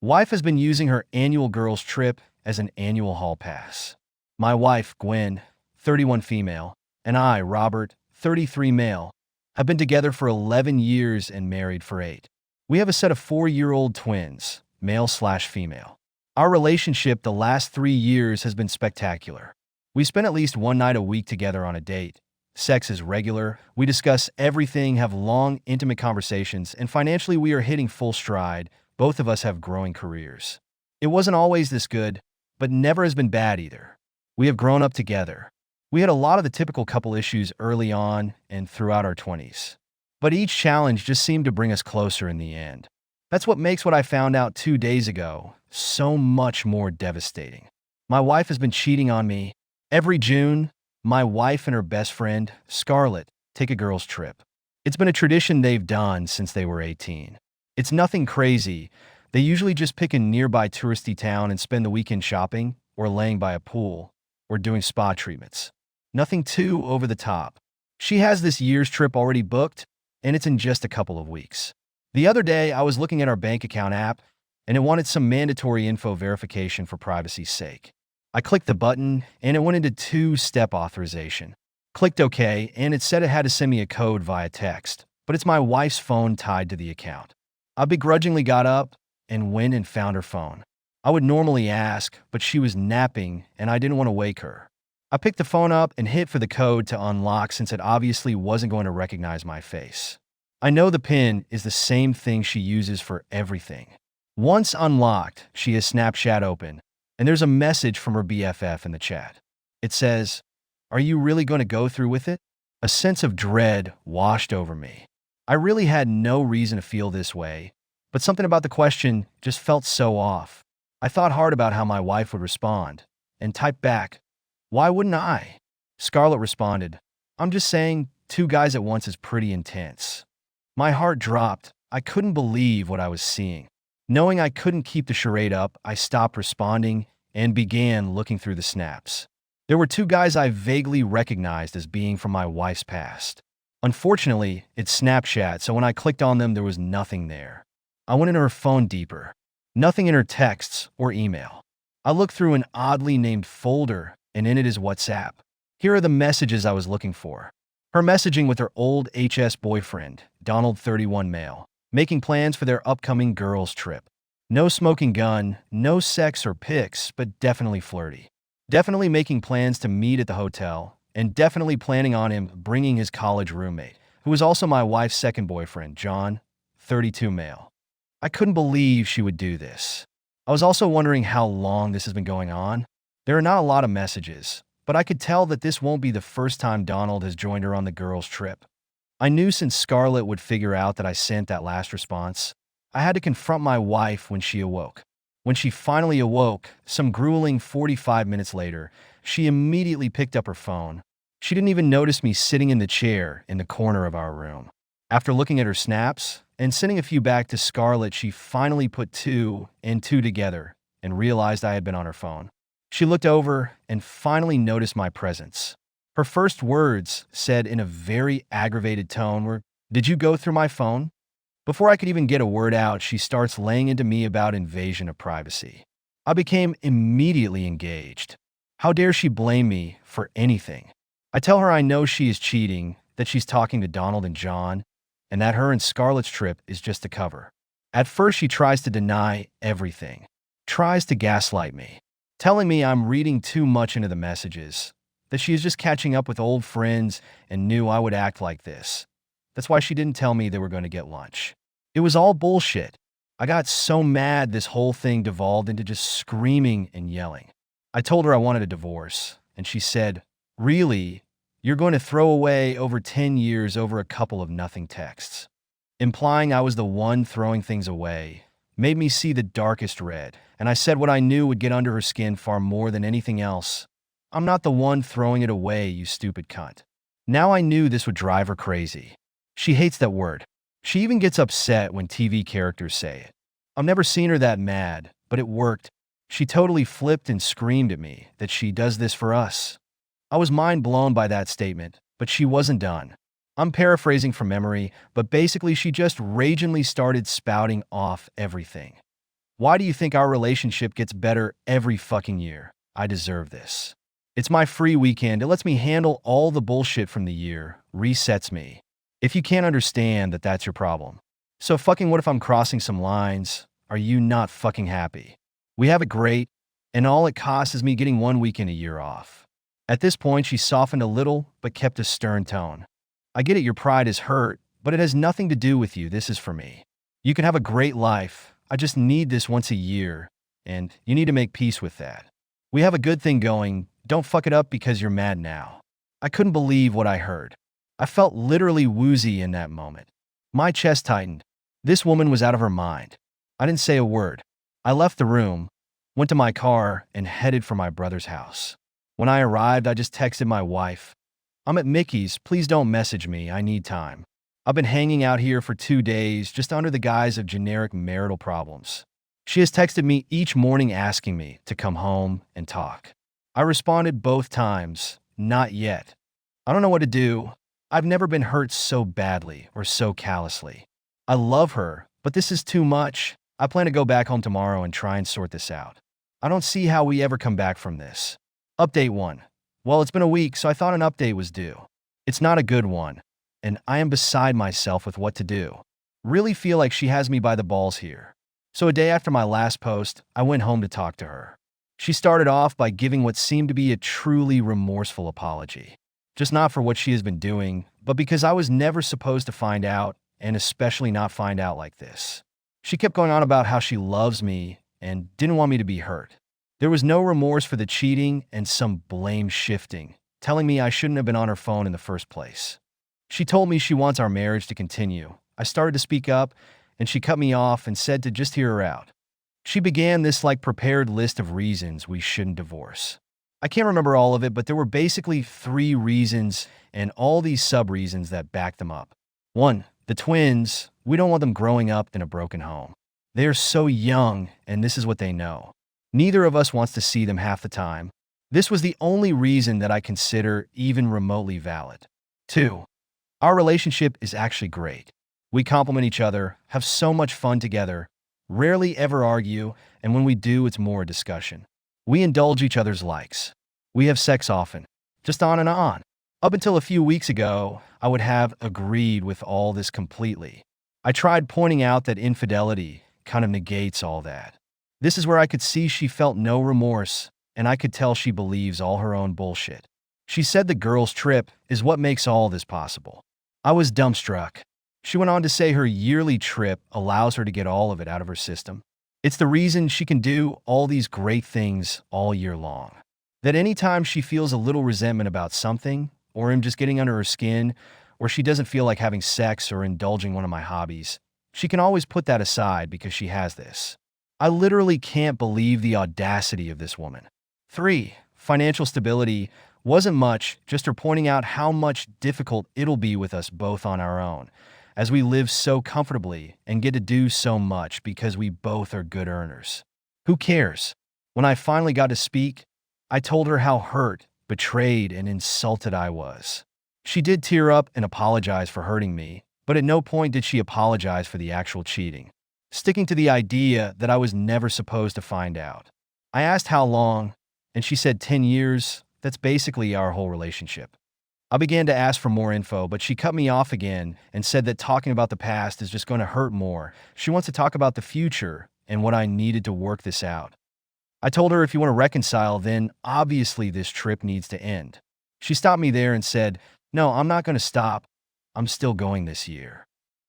Wife has been using her annual girls' trip as an annual hall pass. My wife, Gwen, 31 female, and I, Robert, 33 male, have been together for 11 years and married for 8. We have a set of 4-year-old twins, male/female. Our relationship the last 3 years has been spectacular. We spend at least one night a week together on a date. Sex is regular, we discuss everything, have long, intimate conversations, and financially we are hitting full stride. Both of us have growing careers. It wasn't always this good, but never has been bad either. We have grown up together. We had a lot of the typical couple issues early on and throughout our 20s. But each challenge just seemed to bring us closer in the end. That's what makes what I found out 2 days ago so much more devastating. My wife has been cheating on me. Every June, my wife and her best friend, Scarlett, take a girls' trip. It's been a tradition they've done since they were 18. It's nothing crazy. They usually just pick a nearby touristy town and spend the weekend shopping, or laying by a pool, or doing spa treatments. Nothing too over the top. She has this year's trip already booked, and it's in just a couple of weeks. The other day, I was looking at our bank account app, and it wanted some mandatory info verification for privacy's sake. I clicked the button, and it went into 2-step authorization. Clicked OK, and it said it had to send me a code via text, but it's my wife's phone tied to the account. I begrudgingly got up and went and found her phone. I would normally ask, but she was napping, and I didn't want to wake her. I picked the phone up and hit for the code to unlock since it obviously wasn't going to recognize my face. I know the PIN is the same thing she uses for everything. Once unlocked, she has Snapchat open, and there's a message from her BFF in the chat. It says, "Are you really going to go through with it?" A sense of dread washed over me. I really had no reason to feel this way, but something about the question just felt so off. I thought hard about how my wife would respond, and typed back, "Why wouldn't I?" Scarlett responded, "I'm just saying 2 guys at once is pretty intense." My heart dropped. I couldn't believe what I was seeing. Knowing I couldn't keep the charade up, I stopped responding and began looking through the snaps. There were 2 guys I vaguely recognized as being from my wife's past. Unfortunately, it's Snapchat, so when I clicked on them, there was nothing there. I went into her phone deeper. Nothing in her texts or email. I looked through an oddly named folder, and in it is WhatsApp. Here are the messages I was looking for. Her messaging with her old HS boyfriend, Donald, 31 male, making plans for their upcoming girls' trip. No smoking gun, no sex or pics, but definitely flirty. Definitely making plans to meet at the hotel, and definitely planning on him bringing his college roommate, who was also my wife's second boyfriend, John, 32 male. I couldn't believe she would do this. I was also wondering how long this has been going on. There are not a lot of messages, but I could tell that this won't be the first time Donald has joined her on the girls' trip. I knew since Scarlett would figure out that I sent that last response, I had to confront my wife when she awoke. When she finally awoke, some grueling 45 minutes later, she immediately picked up her phone. She didn't even notice me sitting in the chair in the corner of our room. After looking at her snaps and sending a few back to Scarlett, she finally put 2 and 2 together and realized I had been on her phone. She looked over and finally noticed my presence. Her first words, said in a very aggravated tone, were, "Did you go through my phone?" Before I could even get a word out, she starts laying into me about invasion of privacy. I became immediately engaged. How dare she blame me for anything? I tell her I know she is cheating, that she's talking to Donald and John, and that her and Scarlett's trip is just a cover. At first, she tries to deny everything, tries to gaslight me, telling me I'm reading too much into the messages, that she is just catching up with old friends and knew I would act like this. That's why she didn't tell me they were going to get lunch. It was all bullshit. I got so mad this whole thing devolved into just screaming and yelling. I told her I wanted a divorce, and she said, "Really? You're going to throw away over 10 years over a couple of nothing texts?" Implying I was the one throwing things away made me see the darkest red, and I said what I knew would get under her skin far more than anything else. "I'm not the one throwing it away, you stupid cunt." Now I knew this would drive her crazy. She hates that word. She even gets upset when TV characters say it. I've never seen her that mad, but it worked. She totally flipped and screamed at me that she does this for us. I was mind blown by that statement, but she wasn't done. I'm paraphrasing from memory, but basically she just ragingly started spouting off everything. Why do you think our relationship gets better every fucking year? I deserve this. It's my free weekend. It lets me handle all the bullshit from the year, resets me. If you can't understand that, that's your problem. So fucking what if I'm crossing some lines? Are you not fucking happy? We have it great, and all it costs is me getting 1 weekend a year off. At this point, she softened a little, but kept a stern tone. I get it, your pride is hurt, but it has nothing to do with you. This is for me. You can have a great life. I just need this once a year, and you need to make peace with that. We have a good thing going. Don't fuck it up because you're mad now. I couldn't believe what I heard. I felt literally woozy in that moment. My chest tightened. This woman was out of her mind. I didn't say a word. I left the room, went to my car, and headed for my brother's house. When I arrived, I just texted my wife. I'm at Mickey's. Please don't message me. I need time. I've been hanging out here for 2 days just under the guise of generic marital problems. She has texted me each morning asking me to come home and talk. I responded both times, not yet. I don't know what to do. I've never been hurt so badly or so callously. I love her, but this is too much. I plan to go back home tomorrow and try and sort this out. I don't see how we ever come back from this. Update 1. Well, it's been a week, so I thought an update was due. It's not a good one, and I am beside myself with what to do. Really feel like she has me by the balls here. So a day after my last post, I went home to talk to her. She started off by giving what seemed to be a truly remorseful apology. Just not for what she has been doing, but because I was never supposed to find out, and especially not find out like this. She kept going on about how she loves me and didn't want me to be hurt. There was no remorse for the cheating and some blame shifting, telling me I shouldn't have been on her phone in the first place. She told me she wants our marriage to continue. I started to speak up, and she cut me off and said to just hear her out. She began this prepared list of reasons we shouldn't divorce. I can't remember all of it, but there were basically 3 reasons and all these sub-reasons that backed them up. 1. The twins. We don't want them growing up in a broken home. They are so young, and this is what they know. Neither of us wants to see them half the time. This was the only reason that I consider even remotely valid. 2. Our relationship is actually great. We complement each other, have so much fun together, rarely ever argue, and when we do, it's more a discussion. We indulge each other's likes. We have sex often, just on and on. Up until a few weeks ago, I would have agreed with all this completely. I tried pointing out that infidelity kind of negates all that. This is where I could see she felt no remorse, and I could tell she believes all her own bullshit. She said the girls' trip is what makes all this possible. I was dumbstruck. She went on to say her yearly trip allows her to get all of it out of her system. It's the reason she can do all these great things all year long. That anytime she feels a little resentment about something, or I'm just getting under her skin, or she doesn't feel like having sex or indulging one of my hobbies, she can always put that aside because she has this. I literally can't believe the audacity of this woman. 3. Financial stability wasn't much, just her pointing out how much difficult it'll be with us both on our own, as we live so comfortably and get to do so much because we both are good earners. Who cares? When I finally got to speak, I told her how hurt, betrayed, and insulted I was. She did tear up and apologize for hurting me, but at no point did she apologize for the actual cheating, sticking to the idea that I was never supposed to find out. I asked how long, and she said 10 years. That's basically our whole relationship. I began to ask for more info, but she cut me off again and said that talking about the past is just going to hurt more. She wants to talk about the future and what I needed to work this out. I told her if you want to reconcile, then obviously this trip needs to end. She stopped me there and said, "No, I'm not going to stop. I'm still going this year."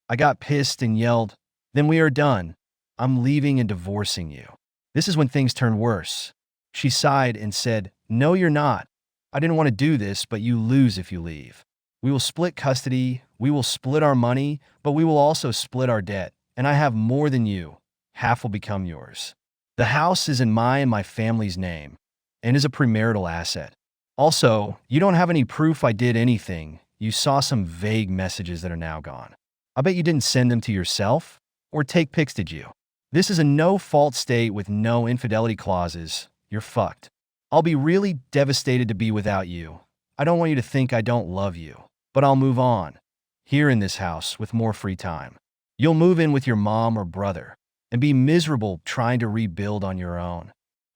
I got pissed and yelled, "Then we are done. I'm leaving and divorcing you." This is when things turn worse. She sighed and said, "No, you're not. I didn't want to do this, but you lose if you leave. We will split custody, we will split our money, but we will also split our debt, and I have more than you. Half will become yours. The house is in my and my family's name, and is a premarital asset. Also, you don't have any proof I did anything. You saw some vague messages that are now gone. I bet you didn't send them to yourself, or take pics, did you? This is a no-fault state with no infidelity clauses. You're fucked. I'll be really devastated to be without you. I don't want you to think I don't love you, but I'll move on. Here in this house with more free time. You'll move in with your mom or brother. and be miserable trying to rebuild on your own.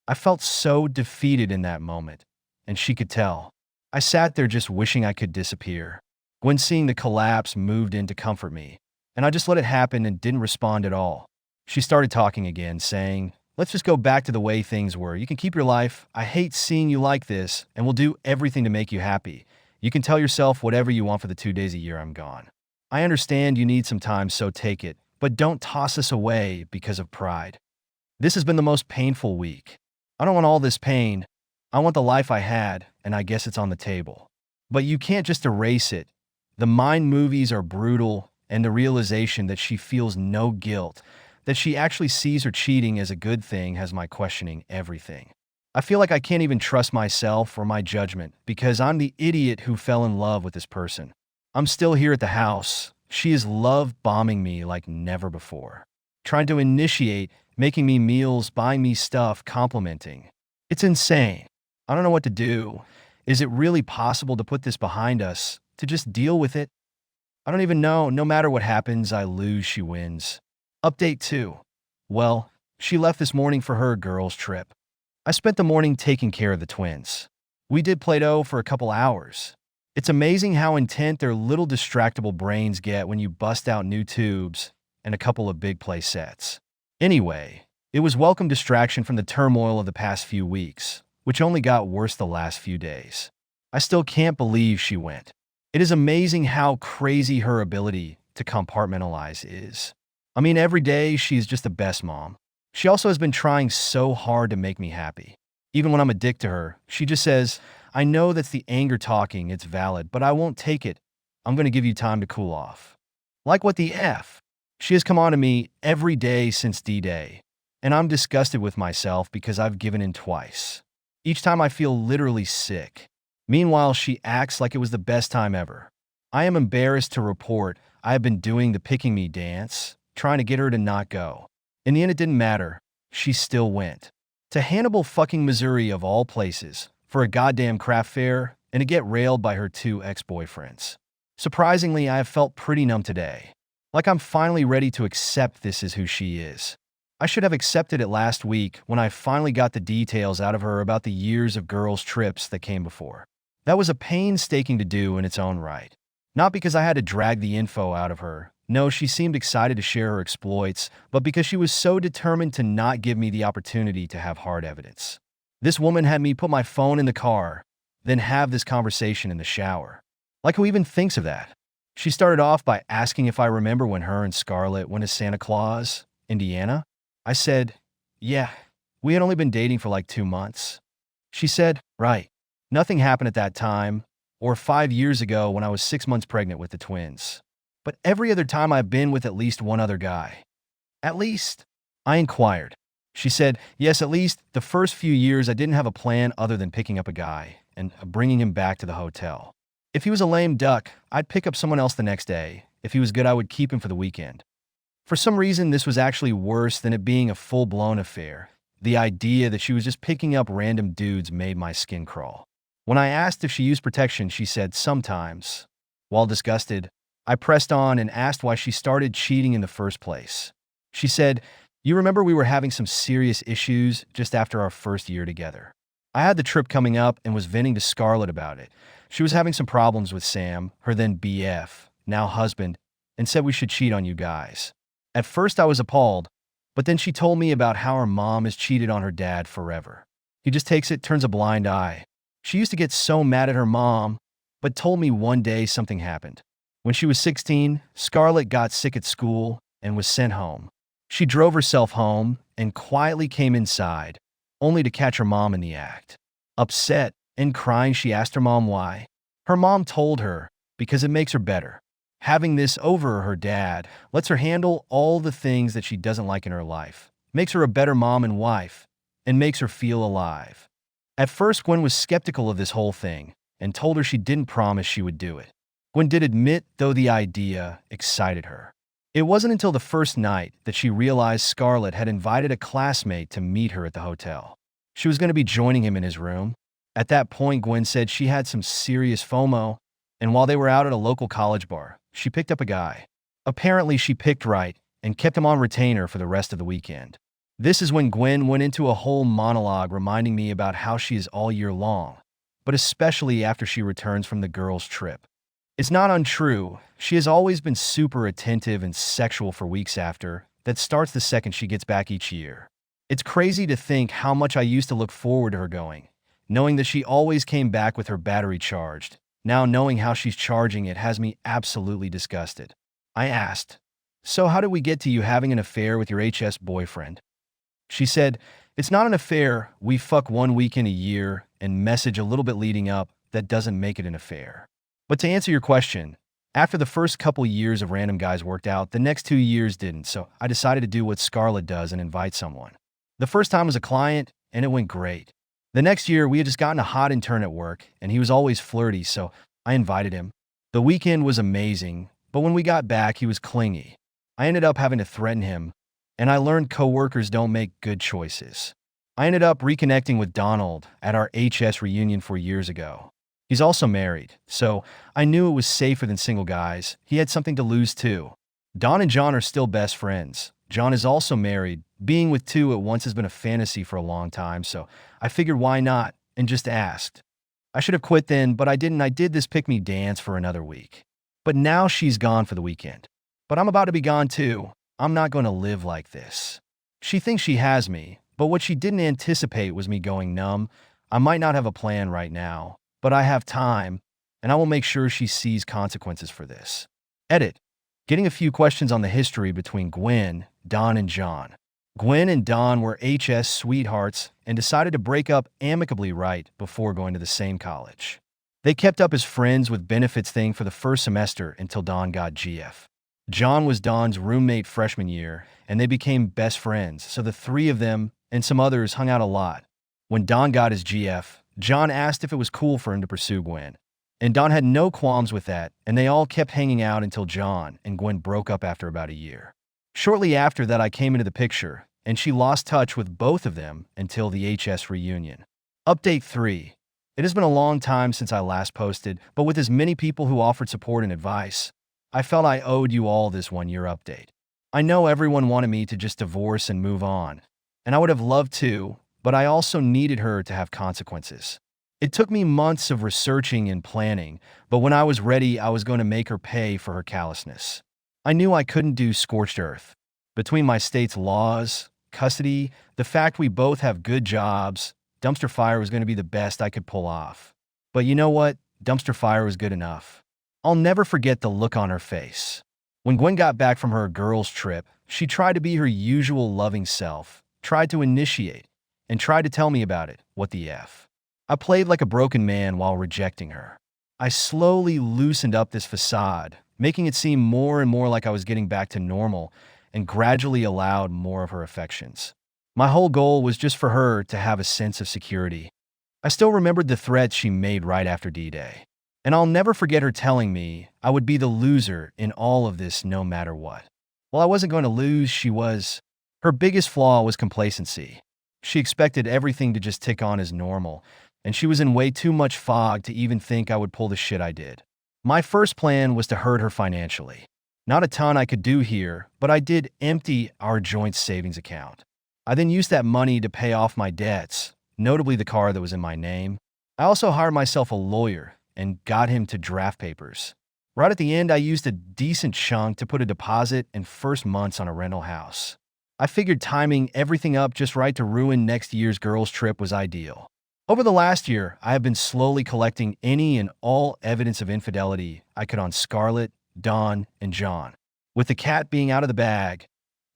I felt so defeated in that moment, and she could tell. I sat there just wishing I could disappear. Gwen, seeing the collapse, moved in to comfort me, and I just let it happen and didn't respond at all. She started talking again, saying, "Let's just go back to the way things were. You can keep your life. I hate seeing you like this, and we'll do everything to make you happy. You can tell yourself whatever you want for the 2 days a year I'm gone. I understand you need some time, so take it, but don't toss us away because of pride. This has been the most painful week. I don't want all this pain. I want the life I had, and I guess it's on the table. But you can't just erase it. The mind movies are brutal, and the realization that she feels no guilt, that she actually sees her cheating as a good thing, has my questioning everything. I feel like I can't even trust myself or my judgment because I'm the idiot who fell in love with this person. I'm still here at the house. She is love bombing me like never before. Trying to initiate, making me meals, buying me stuff, complimenting. It's insane. I don't know what to do. Is it really possible to put this behind us, to just deal with it? I don't even know. No matter what happens, I lose, she wins. Update 2. Well, she left this morning for her girls' trip. I spent the morning taking care of the twins. We did Play-Doh for a couple hours. It's amazing how intent their little distractible brains get when you bust out new tubes and a couple of big play sets. Anyway, it was welcome distraction from the turmoil of the past few weeks, which only got worse the last few days. I still can't believe she went. It is amazing how crazy her ability to compartmentalize is. I mean, every day she's just the best mom. She also has been trying so hard to make me happy. Even when I'm a dick to her, she just says, "I know that's the anger talking, it's valid, but I won't take it. I'm going to give you time to cool off." Like what the F? She has come on to me every day since D-Day, and I'm disgusted with myself because I've given in twice. Each time I feel literally sick. Meanwhile, she acts like it was the best time ever. I am embarrassed to report I have been doing the picking me dance, trying to get her to not go. In the end, it didn't matter. She still went. To Hannibal fucking Missouri of all places, for a goddamn craft fair, and to get railed by her 2 ex-boyfriends. Surprisingly, I have felt pretty numb today. Like I'm finally ready to accept this is who she is. I should have accepted it last week when I finally got the details out of her about the years of girls' trips that came before. That was a painstaking to do in its own right. Not because I had to drag the info out of her. No, she seemed excited to share her exploits, but because she was so determined to not give me the opportunity to have hard evidence. This woman had me put my phone in the car, then have this conversation in the shower. Like, who even thinks of that? She started off by asking if I remember when her and Scarlett went to Santa Claus, Indiana. I said, yeah, we had only been dating for like 2 months. She said, right. Nothing happened at that time, or 5 years ago when I was 6 months pregnant with the twins. But every other time I've been with at least one other guy. At least? I inquired. She said, yes, at least the first few years I didn't have a plan other than picking up a guy and bringing him back to the hotel. If he was a lame duck, I'd pick up someone else the next day. If he was good, I would keep him for the weekend. For some reason, this was actually worse than it being a full-blown affair. The idea that she was just picking up random dudes made my skin crawl. When I asked if she used protection, she said sometimes. While disgusted, I pressed on and asked why she started cheating in the first place. She said, you remember we were having some serious issues just after our first year together. I had the trip coming up and was venting to Scarlett about it. She was having some problems with Sam, her then BF, now husband, and said we should cheat on you guys. At first I was appalled, but then she told me about how her mom has cheated on her dad forever. He just takes it, turns a blind eye. She used to get so mad at her mom, but told me one day something happened. When she was 16, Scarlett got sick at school and was sent home. She drove herself home and quietly came inside, only to catch her mom in the act. Upset and crying, she asked her mom why. Her mom told her, because it makes her better. Having this over her dad lets her handle all the things that she doesn't like in her life, makes her a better mom and wife, and makes her feel alive. At first, Gwen was skeptical of this whole thing and told her she didn't promise she would do it. Gwen did admit, though, the idea excited her. It wasn't until the first night that she realized Scarlett had invited a classmate to meet her at the hotel. She was going to be joining him in his room. At that point, Gwen said she had some serious FOMO, and while they were out at a local college bar, she picked up a guy. Apparently, she picked right, and kept him on retainer for the rest of the weekend. This is when Gwen went into a whole monologue reminding me about how she is all year long, but especially after she returns from the girls' trip. It's not untrue. She has always been super attentive and sexual for weeks after. That starts the second she gets back each year. It's crazy to think how much I used to look forward to her going, knowing that she always came back with her battery charged. Now knowing how she's charging it has me absolutely disgusted. I asked, "So how did we get to you having an affair with your HS boyfriend?" She said, "It's not an affair. We fuck one weekend a year and message a little bit leading up. That doesn't make it an affair." But to answer your question, after the first couple years of random guys worked out, the next 2 years didn't, so I decided to do what Scarlett does and invite someone. The first time was a client, and it went great. The next year, we had just gotten a hot intern at work, and he was always flirty, so I invited him. The weekend was amazing, but when we got back, he was clingy. I ended up having to threaten him, and I learned coworkers don't make good choices. I ended up reconnecting with Donald at our HS reunion 4 years ago. He's also married, so I knew it was safer than single guys. He had something to lose too. Don and John are still best friends. John is also married. Being with two at once has been a fantasy for a long time, so I figured why not, and just asked. I should have quit then, but I didn't. I did this pick-me dance for another week. But now she's gone for the weekend. But I'm about to be gone too. I'm not going to live like this. She thinks she has me, but what she didn't anticipate was me going numb. I might not have a plan right now, but I have time, and I will make sure she sees consequences for this. Edit. Getting a few questions on the history between Gwen, Don, and John. Gwen and Don were HS sweethearts and decided to break up amicably right before going to the same college. They kept up as friends with benefits thing for the first semester until Don got GF. John was Don's roommate freshman year, and they became best friends, so the three of them and some others hung out a lot. When Don got his GF, John asked if it was cool for him to pursue Gwen, and Don had no qualms with that, and they all kept hanging out until John and Gwen broke up after about a year. Shortly after that, I came into the picture, and she lost touch with both of them until the HS reunion. Update 3. It has been a long time since I last posted, but with as many people who offered support and advice, I felt I owed you all this 1 year update. I know everyone wanted me to just divorce and move on, and I would have loved to, but I also needed her to have consequences. It took me months of researching and planning, but when I was ready, I was going to make her pay for her callousness. I knew I couldn't do scorched earth. Between my state's laws, custody, the fact we both have good jobs, dumpster fire was going to be the best I could pull off. But you know what? Dumpster fire was good enough. I'll never forget the look on her face. When Gwen got back from her girls' trip, she tried to be her usual loving self, tried to initiate, and tried to tell me about it. What the F? I played like a broken man while rejecting her. I slowly loosened up this facade, making it seem more and more like I was getting back to normal, and gradually allowed more of her affections. My whole goal was just for her to have a sense of security. I still remembered the threats she made right after D-Day. And I'll never forget her telling me I would be the loser in all of this no matter what. Well, I wasn't going to lose, she was. Her biggest flaw was complacency. She expected everything to just tick on as normal, and she was in way too much fog to even think I would pull the shit I did. My first plan was to hurt her financially. Not a ton I could do here, but I did empty our joint savings account. I then used that money to pay off my debts, notably the car that was in my name. I also hired myself a lawyer and got him to draft papers. Right at the end, I used a decent chunk to put a deposit and first months on a rental house. I figured timing everything up just right to ruin next year's girls' trip was ideal. Over the last year, I have been slowly collecting any and all evidence of infidelity I could on Scarlett, Don, and John. With the cat being out of the bag,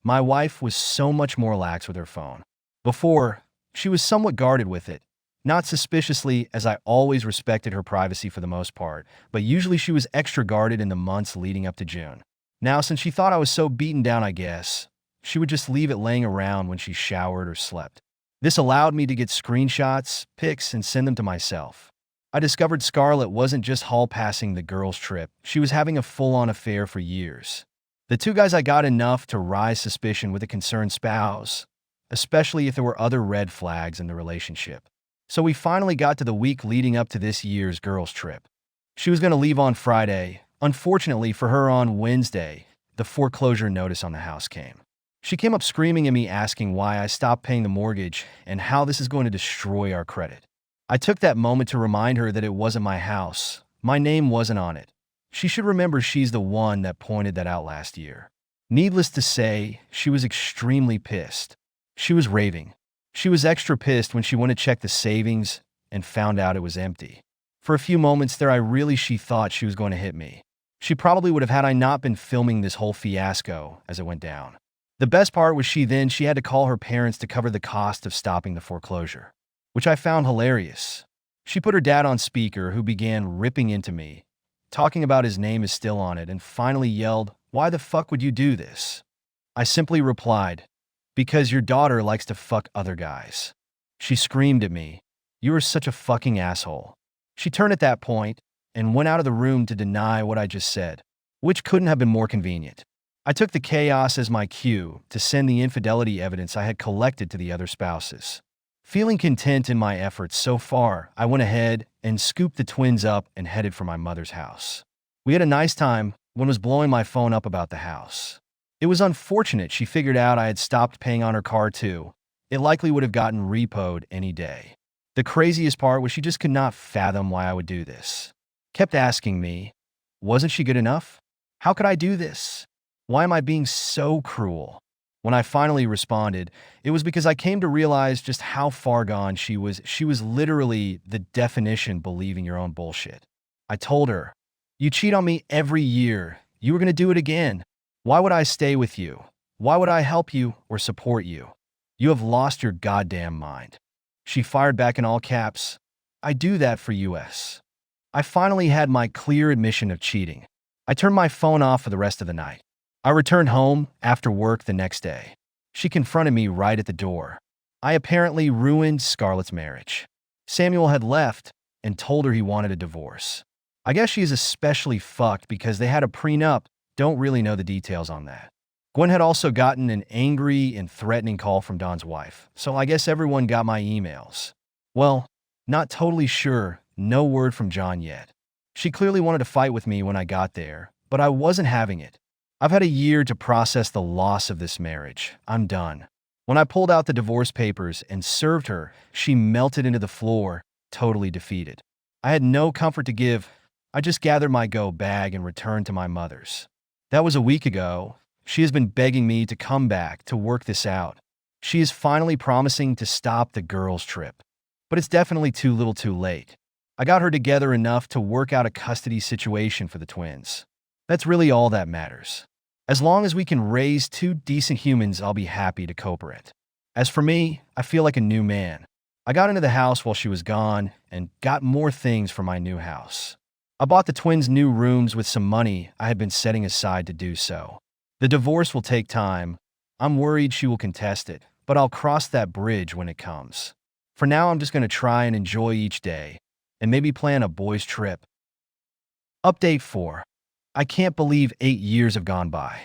my wife was so much more lax with her phone. Before, she was somewhat guarded with it. Not suspiciously, as I always respected her privacy for the most part, but usually she was extra guarded in the months leading up to June. Now, since she thought I was so beaten down, I guess, she would just leave it laying around when she showered or slept. This allowed me to get screenshots, pics, and send them to myself. I discovered Scarlett wasn't just hall passing the girls' trip, she was having a full-on affair for years. The two guys I got enough to rise suspicion with a concerned spouse, especially if there were other red flags in the relationship. So we finally got to the week leading up to this year's girls' trip. She was going to leave on Friday. Unfortunately for her, on Wednesday, the foreclosure notice on the house came. She came up screaming at me asking why I stopped paying the mortgage and how this is going to destroy our credit. I took that moment to remind her that it wasn't my house. My name wasn't on it. She should remember she's the one that pointed that out last year. Needless to say, she was extremely pissed. She was raving. She was extra pissed when she went to check the savings and found out it was empty. For a few moments there, she thought she was going to hit me. She probably would have had I not been filming this whole fiasco as it went down. The best part was she had to call her parents to cover the cost of stopping the foreclosure, which I found hilarious. She put her dad on speaker, who began ripping into me, talking about his name is still on it, and finally yelled, "Why the fuck would you do this?" I simply replied, "Because your daughter likes to fuck other guys." She screamed at me, "You are such a fucking asshole." She turned at that point and went out of the room to deny what I just said, which couldn't have been more convenient. I took the chaos as my cue to send the infidelity evidence I had collected to the other spouses. Feeling content in my efforts so far, I went ahead and scooped the twins up and headed for my mother's house. We had a nice time. Gwen was blowing my phone up about the house. It was unfortunate she figured out I had stopped paying on her car too. It likely would have gotten repoed any day. The craziest part was she just could not fathom why I would do this. Kept asking me, wasn't she good enough? How could I do this? Why am I being so cruel? When I finally responded, it was because I came to realize just how far gone she was. She was literally the definition believing your own bullshit. I told her, "You cheat on me every year. You were going to do it again. Why would I stay with you? Why would I help you or support you? You have lost your goddamn mind." She fired back in all caps, "I do that for US." I finally had my clear admission of cheating. I turned my phone off for the rest of the night. I returned home after work the next day. She confronted me right at the door. I apparently ruined Scarlett's marriage. Samuel had left and told her he wanted a divorce. I guess she is especially fucked because they had a prenup. Don't really know the details on that. Gwen had also gotten an angry and threatening call from Don's wife, so I guess everyone got my emails. Well, not totally sure, no word from John yet. She clearly wanted to fight with me when I got there, but I wasn't having it. I've had a year to process the loss of this marriage. I'm done. When I pulled out the divorce papers and served her, she melted into the floor, totally defeated. I had no comfort to give. I just gathered my go bag and returned to my mother's. That was a week ago. She has been begging me to come back to work this out. She is finally promising to stop the girls' trip. But it's definitely too little too late. I got her together enough to work out a custody situation for the twins. That's really all that matters. As long as we can raise two decent humans, I'll be happy to cooperate. As for me, I feel like a new man. I got into the house while she was gone and got more things for my new house. I bought the twins new rooms with some money I had been setting aside to do so. The divorce will take time. I'm worried she will contest it, but I'll cross that bridge when it comes. For now, I'm just going to try and enjoy each day and maybe plan a boys' trip. Update 4. I can't believe 8 years have gone by.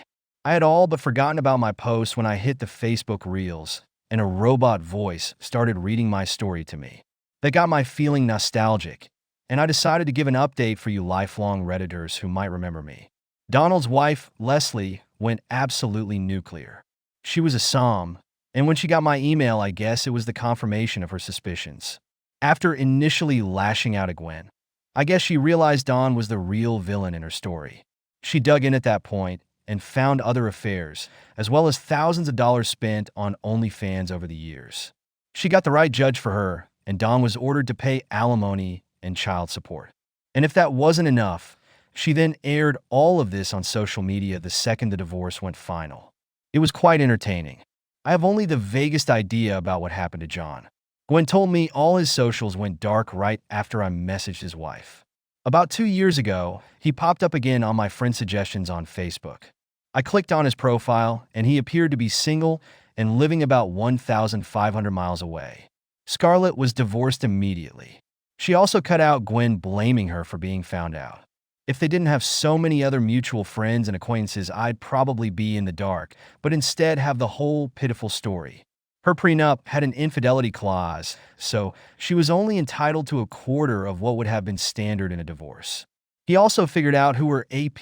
I had all but forgotten about my post when I hit the Facebook Reels and a robot voice started reading my story to me. That got my feeling nostalgic, and I decided to give an update for you lifelong Redditors who might remember me. Donald's wife, Leslie, went absolutely nuclear. She was a Psalm, and when she got my email, I guess it was the confirmation of her suspicions. After initially lashing out at Gwen, I guess she realized Don was the real villain in her story. She dug in at that point and found other affairs, as well as thousands of dollars spent on OnlyFans over the years. She got the right judge for her, and Don was ordered to pay alimony and child support. And if that wasn't enough, she then aired all of this on social media the second the divorce went final. It was quite entertaining. I have only the vaguest idea about what happened to John. Gwen told me all his socials went dark right after I messaged his wife. About 2 years ago, he popped up again on my friend suggestions on Facebook. I clicked on his profile, and he appeared to be single and living about 1,500 miles away. Scarlett was divorced immediately. She also cut out Gwen blaming her for being found out. If they didn't have so many other mutual friends and acquaintances, I'd probably be in the dark, but instead have the whole pitiful story. Her prenup had an infidelity clause, so she was only entitled to a quarter of what would have been standard in a divorce. He also figured out who her AP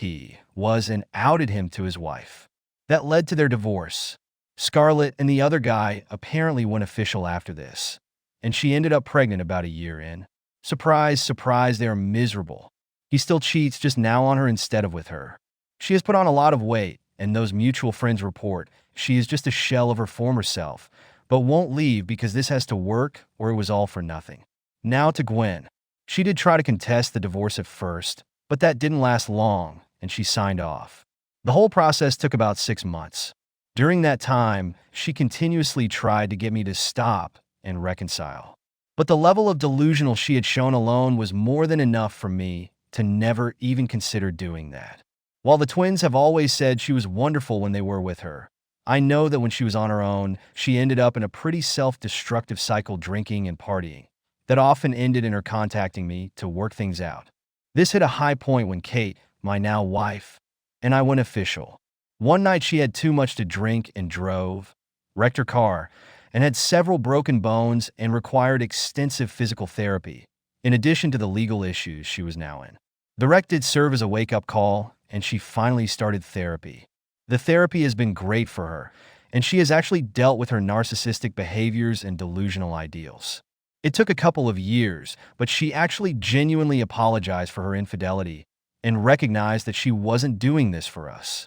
was and outed him to his wife. That led to their divorce. Scarlett and the other guy apparently went official after this, and she ended up pregnant about a year in. Surprise, surprise, they are miserable. He still cheats, just now on her instead of with her. She has put on a lot of weight, and those mutual friends report she is just a shell of her former self, but won't leave because this has to work or it was all for nothing. Now to Gwen. She did try to contest the divorce at first, but that didn't last long, and she signed off. The whole process took about 6 months. During that time, she continuously tried to get me to stop and reconcile. But the level of delusional she had shown alone was more than enough for me to never even consider doing that. While the twins have always said she was wonderful when they were with her, I know that when she was on her own, she ended up in a pretty self-destructive cycle, drinking and partying, that often ended in her contacting me to work things out. This hit a high point when Kate, my now wife, and I went official. One night she had too much to drink and drove, wrecked her car, and had several broken bones and required extensive physical therapy, in addition to the legal issues she was now in. The wreck did serve as a wake-up call, and she finally started therapy. The therapy has been great for her, and she has actually dealt with her narcissistic behaviors and delusional ideals. It took a couple of years, but she actually genuinely apologized for her infidelity and recognized that she wasn't doing this for us.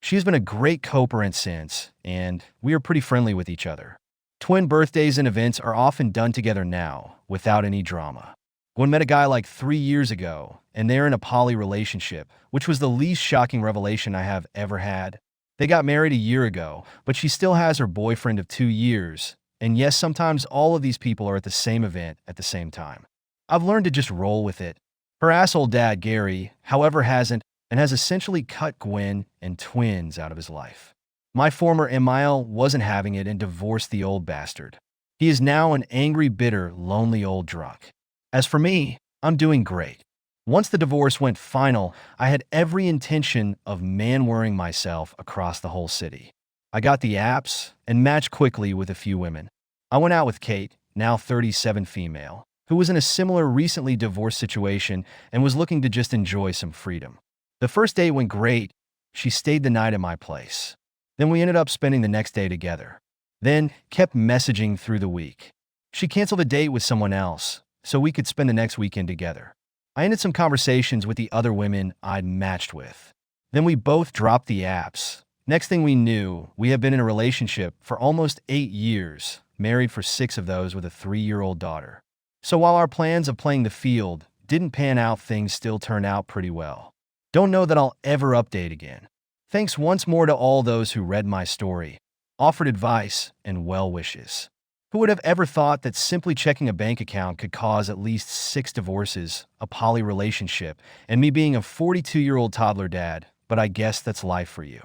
She has been a great co-parent since, and we are pretty friendly with each other. Twin birthdays and events are often done together now, without any drama. Gwen met a guy like 3 years ago, and they're in a poly relationship, which was the least shocking revelation I have ever had. They got married a year ago, but she still has her boyfriend of 2 years, and yes, sometimes all of these people are at the same event at the same time. I've learned to just roll with it. Her asshole dad, Gary, however, hasn't, and has essentially cut Gwen and twins out of his life. My former Emile wasn't having it and divorced the old bastard. He is now an angry, bitter, lonely old drunk. As for me, I'm doing great. Once the divorce went final, I had every intention of man-worring myself across the whole city. I got the apps and matched quickly with a few women. I went out with Kate, now 37 female, who was in a similar recently divorced situation and was looking to just enjoy some freedom. The first date went great. She stayed the night at my place. Then we ended up spending the next day together. Then kept messaging through the week. She canceled a date with someone else, so we could spend the next weekend together. I ended some conversations with the other women I'd matched with. Then we both dropped the apps. Next thing we knew, we have been in a relationship for almost 8 years, married for 6 of those with a 3-year-old daughter. So while our plans of playing the field didn't pan out, things still turned out pretty well. Don't know that I'll ever update again. Thanks once more to all those who read my story, offered advice, and well wishes. Who would have ever thought that simply checking a bank account could cause at least 6 divorces, a poly relationship, and me being a 42-year-old toddler dad, but I guess that's life for you.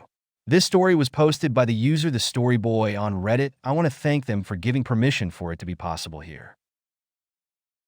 This story was posted by the user The Story Boy on Reddit. I want to thank them for giving permission for it to be possible here.